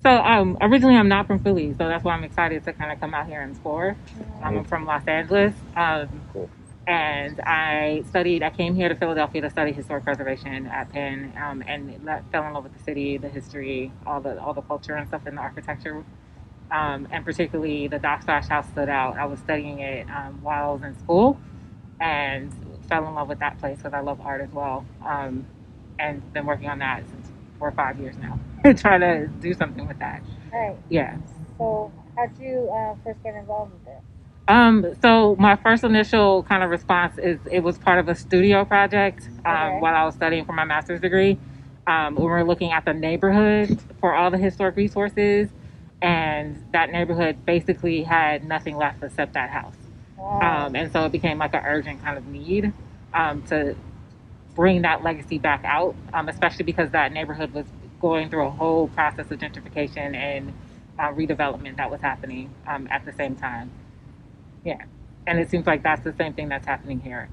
So originally I'm not from Philly, so that's why I'm excited to kind of come out here and explore. Mm, I'm from Los Angeles, cool. and I came here to Philadelphia to study historic preservation at Penn, and fell in love with the city, the history, all the culture and stuff, and the architecture, and particularly the Dox Thrash House stood out. I was studying it while I was in school, and fell in love with that place because I love art as well, and been working on that since 4 or 5 years now, trying to do something with that. Right. Yeah. So, how'd you first get involved with it? So my first initial kind of response is it was part of a studio project Okay. while I was studying for my master's degree. We were looking at the neighborhood for all the historic resources, and that neighborhood basically had nothing left except that house. Wow. And so it became like an urgent kind of need to bring that legacy back out, especially because that neighborhood was going through a whole process of gentrification and redevelopment that was happening at the same time. Yeah. And it seems like that's the same thing that's happening here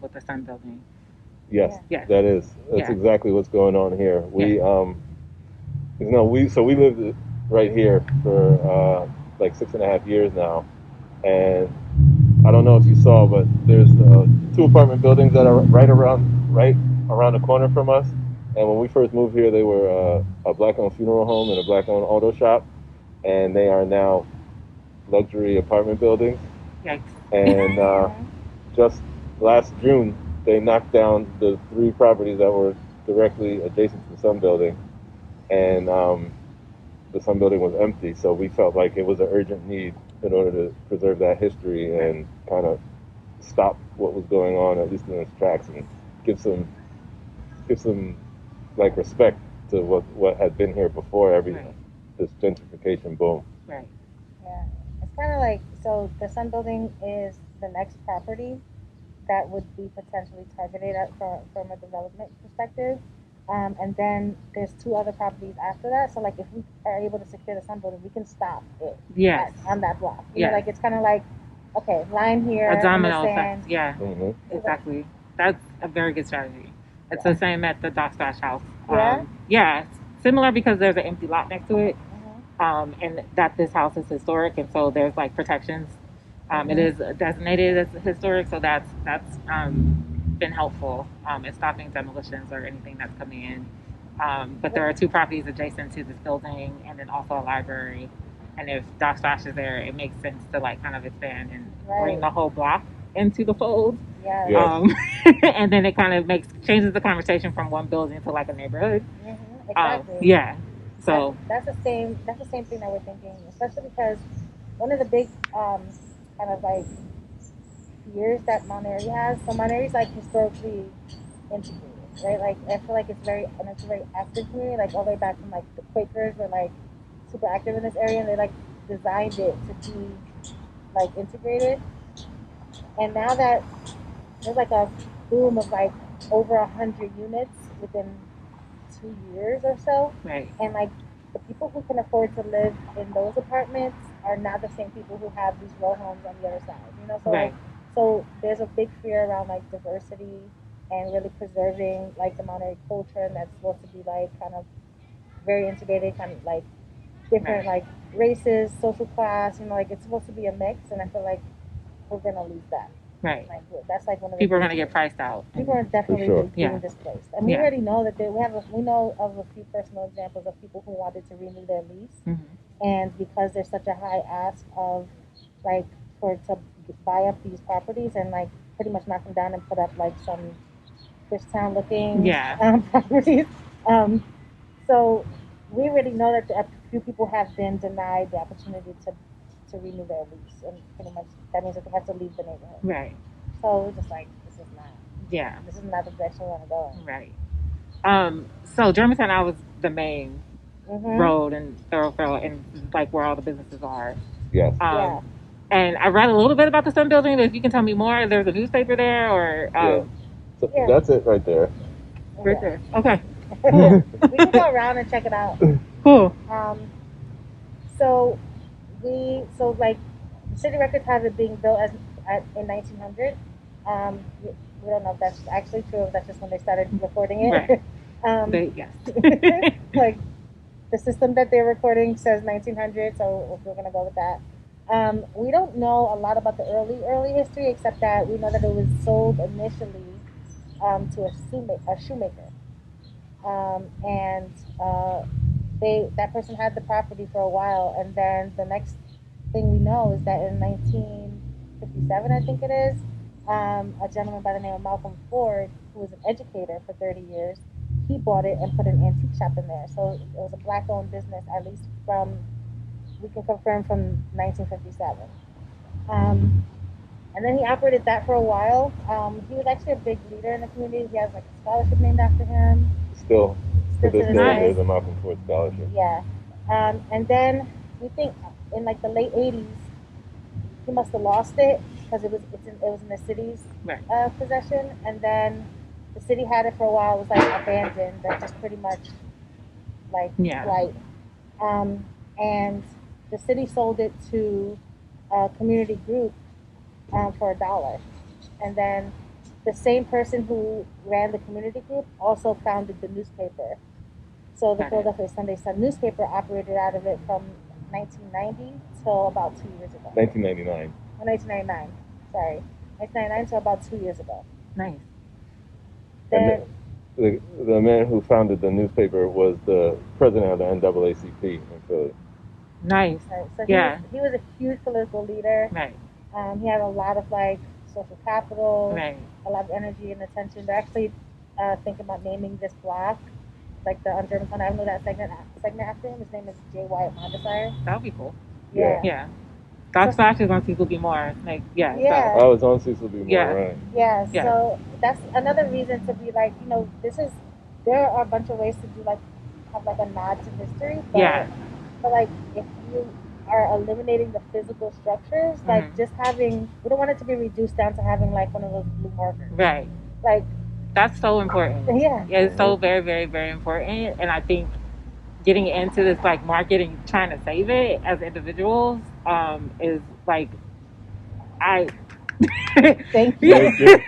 with the Sun Building. Yes, Yeah. Yes. that is. That's Yeah. exactly what's going on here. Yeah. We lived right here for like 6.5 years now, and I don't know if you saw, but there's two apartment buildings that are right around the corner from us. And when we first moved here, they were a black-owned funeral home and a black-owned auto shop, and they are now luxury apartment buildings. Yikes. And Mm-hmm. just last June, they knocked down the three properties that were directly adjacent to the Sun Building, and the Sun Building was empty. So we felt like it was an urgent need in order to preserve that history Right. and kind of stop what was going on, at least in its tracks, and give some give some like respect to what had been here before Right. this gentrification boom. Right. Yeah. It's kind of like, so the Sun Building is the next property that would be potentially targeted from a development perspective. And then there's two other properties after that. So like if we are able to secure the Sun Building, we can stop it Yes. on that block. Yes. Like it's kind of like, okay, line A here in the domino effect. sand. Yeah. Hmm. Exactly. That's a very good strategy. It's Yeah. the same at the Dox Thrash House. Yeah. Yeah. Similar because there's an empty lot next to it, Mm-hmm. and that this house is historic, and so there's like protections. It Mm-hmm. is designated as historic, so that's been helpful in stopping demolitions or anything that's coming in. But there are two properties adjacent to this building, and then also a library. And if Doc Slash is there, it makes sense to like kind of expand and bring Right. the whole block into the fold. Yes. Yes. Um, and then it kind of makes changes the conversation from one building to like a neighborhood. Mm-hmm. Exactly. Yeah. That So that's the same. That's the same thing that we're thinking, especially because one of the big kind of like fears that Mount Airy has. So Mount Airy's like historically integrated, right? Like I feel like it's a very active community. Like all the way back from like the Quakers were like super active in this area, and they like designed it to be like integrated. And now that there's like a boom of like over 100 units within 2 years or so, right, and like the people who can afford to live in those apartments are not the same people who have these row homes on the other side. right, So there's a big fear around like diversity and really preserving like the Monterey culture, and that's supposed to be like kind of very integrated, kind of like right, different like races, social class. Like it's supposed to be a mix, and I feel like we're gonna lose that. right. Like that's like one of the People are gonna biggest get things. priced out. People are For definitely sure. Yeah, being displaced, and we yeah. already know that we know of a few personal examples of people who wanted to renew their lease, Hmm. and because there's such a high ask of like for to buy up these properties and like pretty much knock them down and put up like some fish town looking Yeah, properties. Um, so we already know that a few people have been denied the opportunity to renew their lease, and pretty much that means that they have to leave the neighborhood. right. So we're just like, Yeah, this is not the direction we want to go right. So Germantown, I was the main in. Mm-hmm. road and thoroughfare and like where all the businesses are. Yes. Yeah. And I read a little bit about the Sun Building. But if you can tell me more, there's a newspaper there, or Yeah. So Yeah. that's it right there. right Yeah. there. Okay, We cool, can go around and check it out. cool. Um, so so like the city records have it being built in 1900. We don't know if that's actually true. If that's just when they started recording it. Right. um, Yes. like the system that they're recording says 1900, so we're gonna go with that. We don't know a lot about the early history, except that we know that it was sold initially to a shoemaker, and that person had the property for a while, and then the next thing we know is that in 1957, I think it is, a gentleman by the name of Malcolm Ford, who was an educator for 30 years, he bought it and put an antique shop in there. So it was a black-owned business, at least we can confirm from 1957. And then he operated that for a while. He was actually a big leader in the community. He has like a scholarship named after him. Still, to this day, Nice. there's a Malcolm Ford scholarship. Yeah. And then we think in like the late 80s, he must have lost it because it was in the city's Right. possession. And then the city had it for a while. It was like abandoned. They're just pretty much like Yeah. blight. And the city sold it to a community group for $1. And then the same person who ran the community group also founded the newspaper. So the Got it. Philadelphia Sunday Sun newspaper operated out of it from 1990 till about 2 years ago. 1999. 1999, sorry. 1999 till about 2 years ago. Nice. Then, The man who founded the newspaper was the president of the NAACP in Philly. Nice. so Yeah. he was a huge political leader. Right. He had a lot of like social capital, Right. a lot of energy and attention. They're actually thinking about naming this block, like the on Germantown Avenue, that segment after him. His name is J. Wyatt Mondesire. That would be cool. Yeah. Yeah. Dox Thrash is on Cecil B. Moore. Like, yeah. Yeah. I was on Cecil B. Moore, Yeah. right? Yeah, Yeah. so that's another reason to be like, there are a bunch of ways to do like, have like a nod to history. But, Yeah. But like, if you are eliminating the physical structures, like just having, we don't want it to be reduced down to having like one of those blue markers. Right. Like, That's so important. yeah. It's so very, very, very important. And I think getting into this like market and trying to save it as individuals is like Thank you.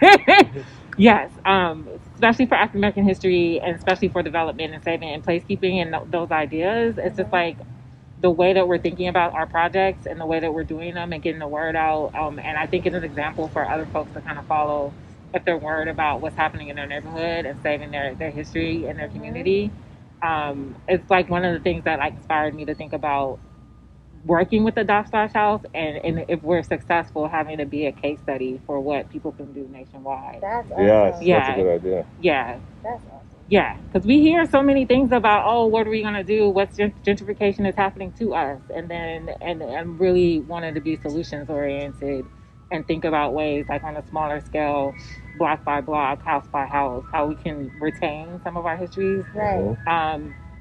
Yes, especially for African American history and especially for development and saving and placekeeping and those ideas. It's just like the way that we're thinking about our projects and the way that we're doing them and getting the word out. And I think it's an example for other folks to kind of follow if they're worried about what's happening in their neighborhood and saving their history and their community. It's like one of the things that like inspired me to think about working with the Dox Thrash House, and if we're successful, having to be a case study for what people can do nationwide. That's awesome. Yes, Yeah. that's a good idea. Yeah, That's awesome. yeah, because we hear so many things about, oh, what are we gonna do? What's gentrification is happening to us, and then and really wanted to be solutions oriented and think about ways like on a smaller scale, block by block, house by house, how we can retain some of our histories. Right.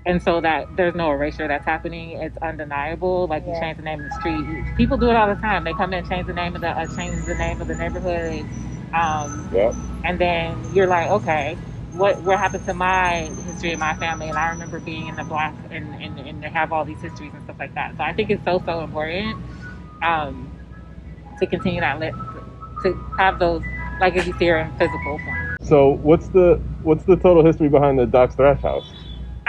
And so that there's no erasure that's happening. It's undeniable. Like you Yeah. change the name of the street. People do it all the time. They come in, change the name of the neighborhood, Yep. and then you're like, okay, what happened to my history and my family? And I remember being in the block and to have all these histories and stuff like that. So I think it's so important to continue to have those legacy here in physical form. So what's the total history behind the Dox Thrash House?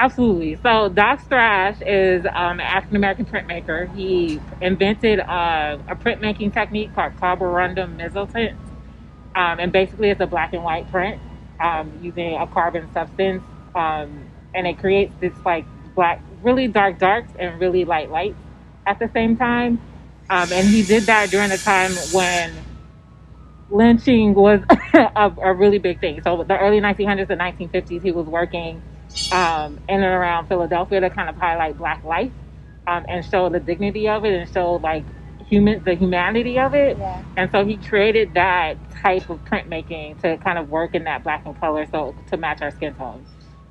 Absolutely. So Dox Thrash is an African American printmaker. He invented a printmaking technique called carborundum mezzotint, and basically it's a black and white print using a carbon substance, and it creates this like black, really dark darks and really light lights at the same time. And he did that during a time when lynching was a really big thing. So the early 1900s and 1950s, he was working in and around Philadelphia to kind of highlight Black life and show the dignity of it and show like the humanity of it. Yeah. And so he created that type of printmaking to kind of work in that black and color, so to match our skin tones.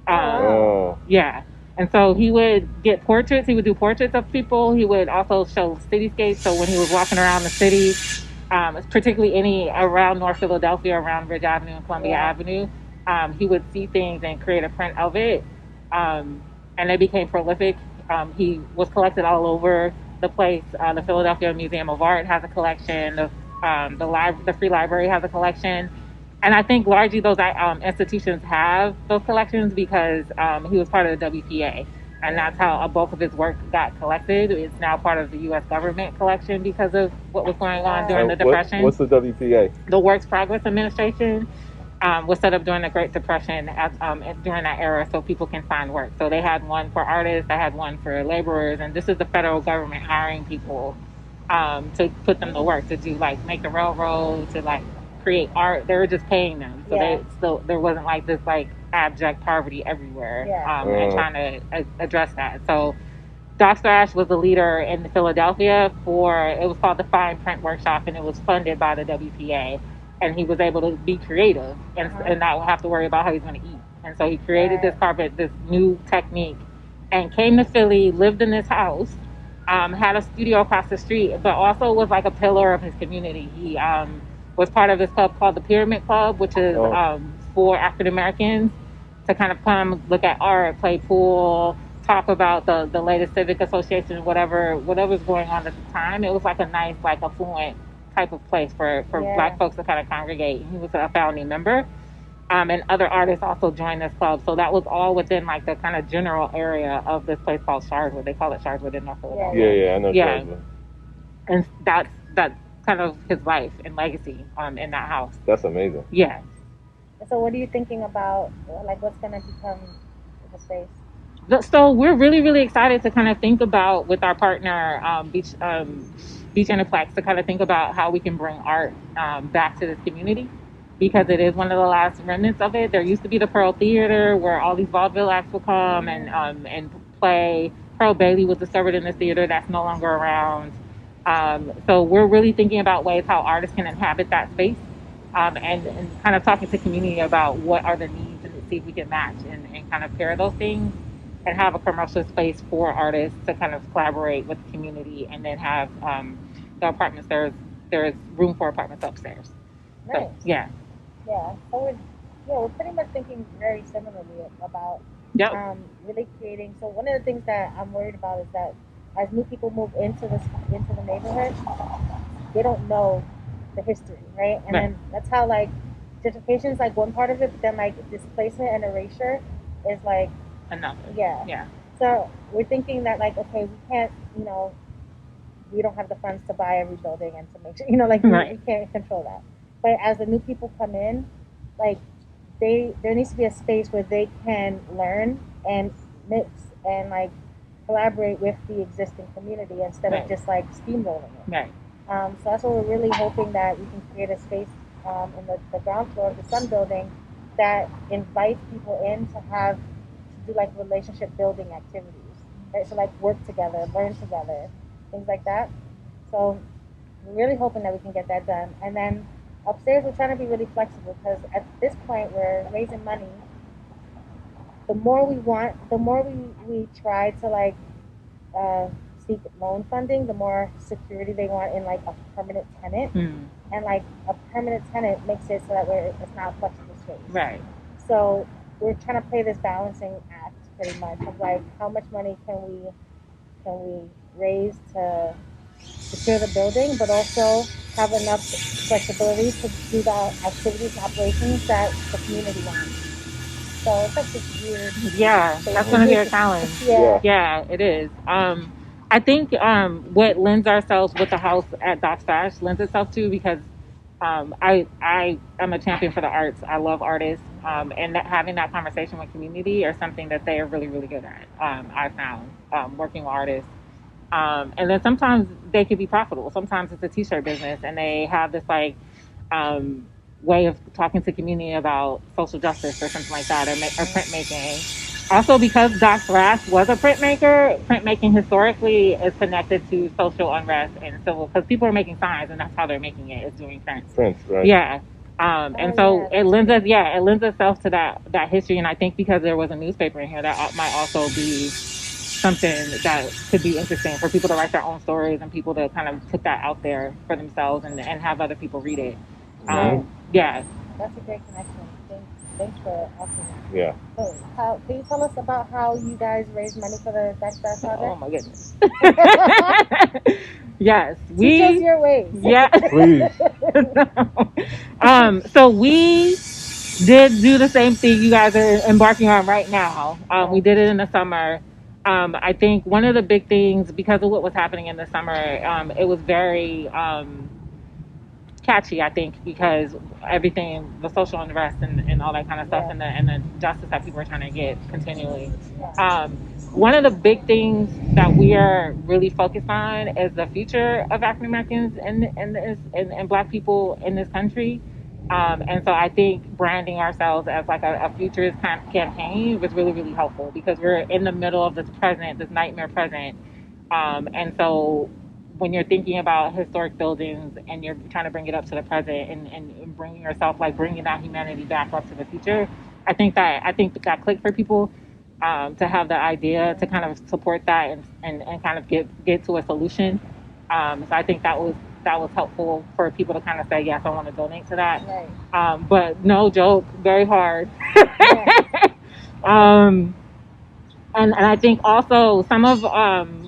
Oh. Yeah. And so he would get portraits. He would do portraits of people. He would also show cityscapes. So when he was walking around the city, particularly around North Philadelphia, around Ridge Avenue and Columbia Avenue, he would see things and create a print of it. And they became prolific. He was collected all over the place. The Philadelphia Museum of Art has a collection. The Free Library has a collection. And I think largely those institutions have those collections because he was part of the WPA. and that's how a bulk of his work got collected. It's now part of the U.S. government collection because of what was going on during the Depression. What's the WPA? The Works Progress Administration was set up during the Great Depression during that era so people can find work. So they had one for artists, they had one for laborers, and this is the federal government hiring people to put them to work, to do like make the railroad, to like create art. They were just paying them. So there wasn't like this like abject poverty everywhere and trying to address that. So Dox Thrash was the leader in Philadelphia it was called the Fine Print Workshop, and it was funded by the WPA. And he was able to be creative and not have to worry about how he's going to eat. And so he created this carpet, this new technique, and came to Philly, lived in this house, had a studio across the street, but also was like a pillar of his community. He was part of this club called the Pyramid Club, which is for African Americans to kind of come look at art, play pool, talk about the latest civic association, whatever's going on at the time. It was like a nice, like affluent type of place for Black folks to kind of congregate. He was a founding member. And other artists also joined this club. So that was all within like the kind of general area of this place called Sharswood. They call it Sharswood in North Philadelphia. Yeah, I know Sharswood. And that's kind of his life and legacy in that house. That's amazing. Yeah. So what are you thinking about, like what's going to become the space? So we're really, really excited to kind of think about with our partner, Beach Interplex, to kind of think about how we can bring art back to this community, because it is one of the last remnants of it. There used to be the Pearl Theater where all these vaudeville acts would come and play. Pearl Bailey was discovered in this theater that's no longer around. So we're really thinking about ways how artists can inhabit that space and kind of talking to community about what are the needs and see if we can match and kind of pair those things and have a commercial space for artists to kind of collaborate with the community, and then have the apartments. There's room for apartments upstairs. Nice. So, yeah. Yeah. So we're pretty much thinking very similarly about really creating. So one of the things that I'm worried about is that as new people move into the neighborhood, they don't know the history, right? And then that's how like gentrification is like one part of it, but then like displacement and erasure is like enough. Yeah. So we're thinking that like, okay, we can't, we don't have the funds to buy every building and to make sure, we can't control that. But as the new people come in, like there needs to be a space where they can learn and mix and like collaborate with the existing community instead of just like steamrolling it. Right. So that's what we're really hoping, that we can create a space in the ground floor of the Sun building that invites people in to do like relationship building activities, right? So like work together, learn together, things like that. So we're really hoping that we can get that done. And then upstairs, we're trying to be really flexible, because at this point we're raising money. The more we want, the more we try to like seek loan funding, the more security they want in like a permanent tenant. And like a permanent tenant makes it so that it's not a flexible space. Right. So we're trying to play this balancing act pretty much of like how much money can we raise to secure the building, but also have enough flexibility to do the activities and operations that the community wants. So it's like this weird. Yeah, that's going to be a challenge. Yeah, it is. I think what lends ourselves with the house at Dox Thrash lends itself to, because I am a champion for the arts. I love artists, and having that conversation with community are something that they are really, really good at. I found working with artists. And then sometimes they could be profitable. Sometimes it's a t-shirt business, and they have this like way of talking to community about social justice or something like that, or printmaking. Also, because Dox Thrash was a printmaker, printmaking historically is connected to social unrest and civil, because people are making signs, and that's how they're making it, is doing prints. Prints, right? Yeah. And so it lends itself to that history. And I think because there was a newspaper in here, that might also be something that could be interesting for people to write their own stories and people to kind of put that out there for themselves and have other people read it. Yeah. That's a great connection. Thanks for asking that. Yeah. So, can you tell us about how you guys raise money for the Dox Thrash project? Oh my goodness. Yes. Teach us your ways. Yeah. Please. So we did do the same thing you guys are embarking on right now. We did it in the summer. I think one of the big things, because of what was happening in the summer, it was very catchy, I think, because everything, the social unrest and all that kind of stuff, Yeah. and the justice that people are trying to get continually. Um, One of the big things that we are really focused on is the future of African Americans and Black people in this country. And so I think branding ourselves as like a futurist campaign was really, really helpful because we're in the middle of this present, this nightmare present. And so when you're thinking about historic buildings and you're trying to bring it up to the present and bringing yourself, like bringing that humanity back up to the future, I think that clicked for people, to have the idea to kind of support that and kind of get to a solution. So I think that was helpful for people to kind of say, yes, I want to donate to that. Right. But no joke, very hard. Yeah. um, and I think also some of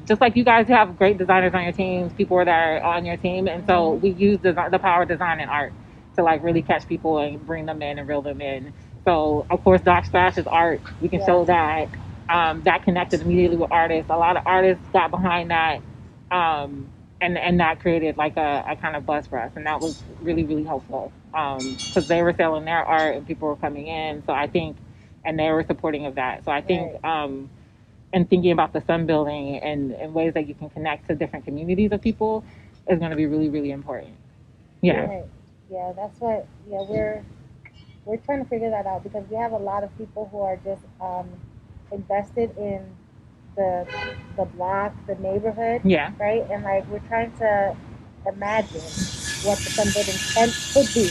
just like you guys have great designers on your teams, people that are on your team, and so we use the power of design and art to like really catch people and bring them in and reel them in. So of course, Dox Thrash is art. We can show that that connected immediately with artists. A lot of artists got behind that, and that created like a kind of buzz for us, and that was really really helpful because they were selling their art and people were coming in. So I think, and they were supporting of that. So I think. Right. And thinking about the Sun Building and ways that you can connect to different communities of people is going to be really, really important. Yeah. Right. Yeah, that's what. Yeah, we're trying to figure that out because we have a lot of people who are just invested in the the block, the neighborhood, Yeah. right? And like we're trying to imagine what the Sun Building could be.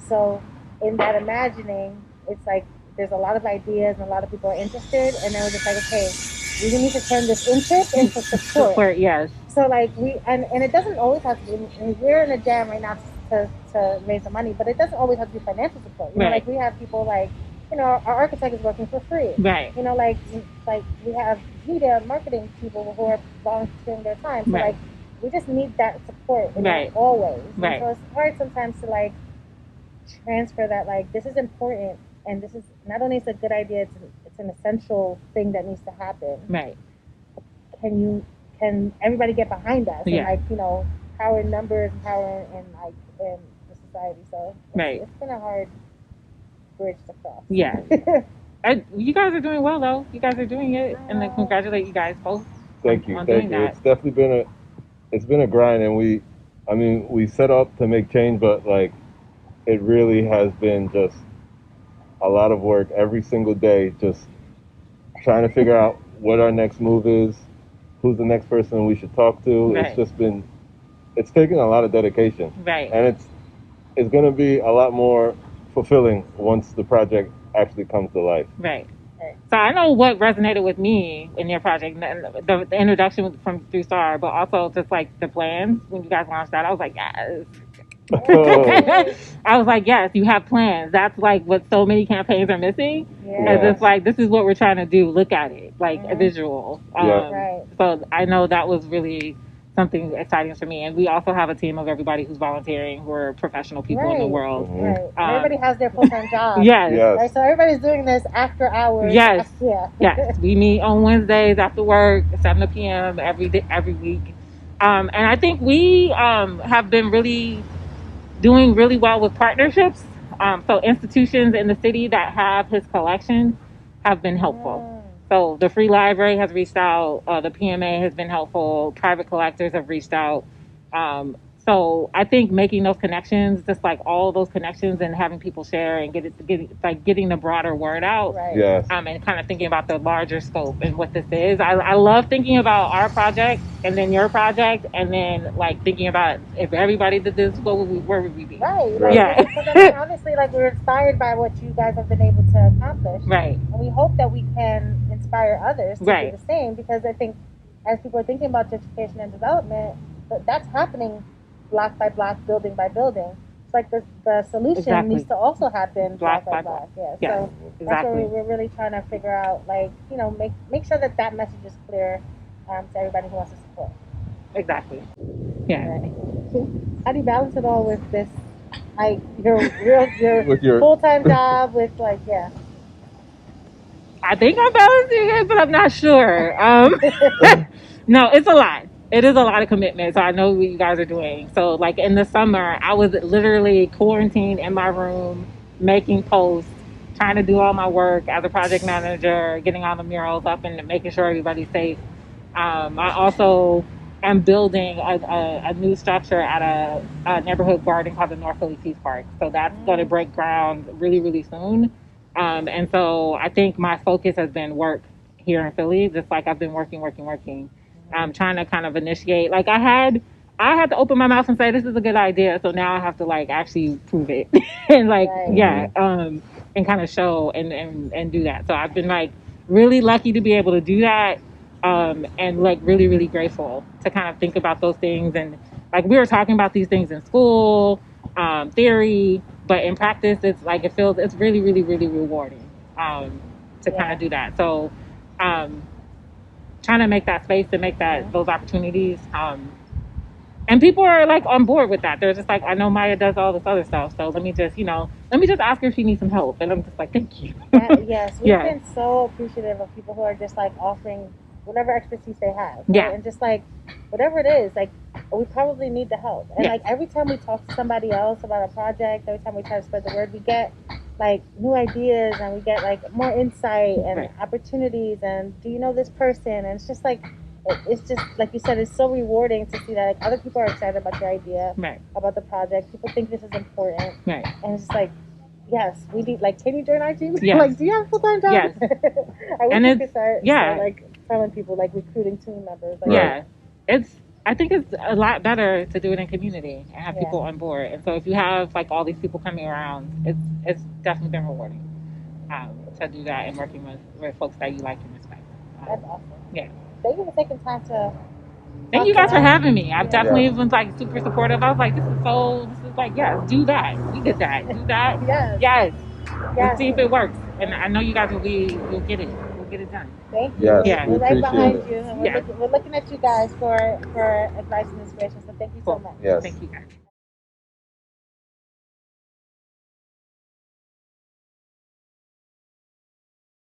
So in that imagining, it's like there's a lot of ideas and a lot of people are interested, and then we're just like, okay, we need to turn this interest into support. Support, yes. So like and it doesn't always have to be. And we're in a jam right now to raise the money, but it doesn't always have to be financial support. You know, like we have people like, you know, our architect is working for free. Right. You know, like we have media marketing people who are volunteering their time. So like we just need that support, always. Right. And so it's hard sometimes to like transfer that like this is important and this is not only is a good idea, it's an essential thing that needs to happen. Right. Can everybody get behind us? Yeah. And like, you know, power in numbers and power in like in the society. So it's been a hard bridge to cross. Yeah. You guys are doing well though. You guys are doing it, and I congratulate you guys both. Thank you. It's definitely been a grind, and we set up to make change, but like it really has been just a lot of work every single day, just trying to figure out what our next move is, who's the next person we should talk to. Right. It's taken a lot of dedication. Right. And it's going to be a lot more fulfilling once the project actually comes to life. Right. So I know what resonated with me in your project, the introduction through Star, but also just like the plans when you guys launched that. I was like, yes. I was like, yes, you have plans. That's like what so many campaigns are missing. As it's like, this is what we're trying to do. Look at it, like a visual. So I know that was really something exciting for me. And we also have a team of everybody who's volunteering, who are professional people in the world. Right. Everybody has their full-time job. Yes. Right? So everybody's doing this after hours. Yes. Yes. We meet on Wednesdays after work, 7 p.m. every week. And I think we have been doing really well with partnerships. So institutions in the city that have his collection have been helpful. So the Free Library has reached out. The PMA has been helpful. Private collectors have reached out. So I think making those connections, just like all those connections, and having people share and getting the broader word out. Right. Yes. And kind of thinking about the larger scope and what this is. I love thinking about our project and then your project, and then like thinking about if everybody did this, where would we be? Right. Like, Obviously, like we're inspired by what you guys have been able to accomplish. Right. And we hope that we can inspire others to do the same, because I think as people are thinking about gentrification and development, that's happening block by block, building by building. It's like the solution needs to also happen block by block. So that's what we're really trying to figure out, like, you know, make sure that message is clear to everybody who wants to support. Exactly. Yeah. Right. How do you balance it all with this, like your with your full-time job with like, I think I'm balancing it, but I'm not sure. No, it's a lot. It is a lot of commitment. So I know what you guys are doing. So like in the summer, I was literally quarantined in my room, making posts, trying to do all my work as a project manager, getting all the murals up and making sure everybody's safe. I also am building a new structure at a neighborhood garden called the North Philly Peace Park. So that's going to break ground really, really soon. And so I think my focus has been work here in Philly, just like I've been working. Trying to kind of initiate. Like I had to open my mouth and say this is a good idea. So now I have to like actually prove it and like Right. yeah, and kind of show and do that. So I've been like really lucky to be able to do that. And like really, really grateful to kind of think about those things. And like we were talking about these things in school, theory, but in practice, it's like it's really, really, really rewarding to kind of do that. So, trying to make that space and make that those opportunities. And people are like on board with that. They're just like, I know Maya does all this other stuff, so let me just ask her if she needs some help. And I'm just like, thank you. Yes, we've been so appreciative of people who are just like offering whatever expertise they have. Right? Yeah. And just like whatever it is, like we probably need the help. And like every time we talk to somebody else about a project, every time we try to spread the word, we get like new ideas and we get like more insight and opportunities and do you know this person? And it's just like it's just like you said, it's so rewarding to see that like other people are excited about your idea, about the project. People think this is important, and it's just like, yes, we need. Like, can you join our team? Yes. Like, do you have a full-time job? Yes. I wish we could start like telling people like recruiting team members. Like, I think it's a lot better to do it in community and have people on board. And so if you have like all these people coming around, it's definitely been rewarding to do that and working with folks that you like and respect. That's awesome. Yeah. Thank you for taking time to. Thank you guys for having me. I've definitely been like super supportive. I was like, this is like, yes, do that. We did that. Do that. Yes. Let's see if it works. And I know you guys will get it. We'll get it done. Thank you. Yes, we're right behind you. And Yes. we're looking at you guys for advice and inspiration. So thank you so much. Yes. Thank you guys.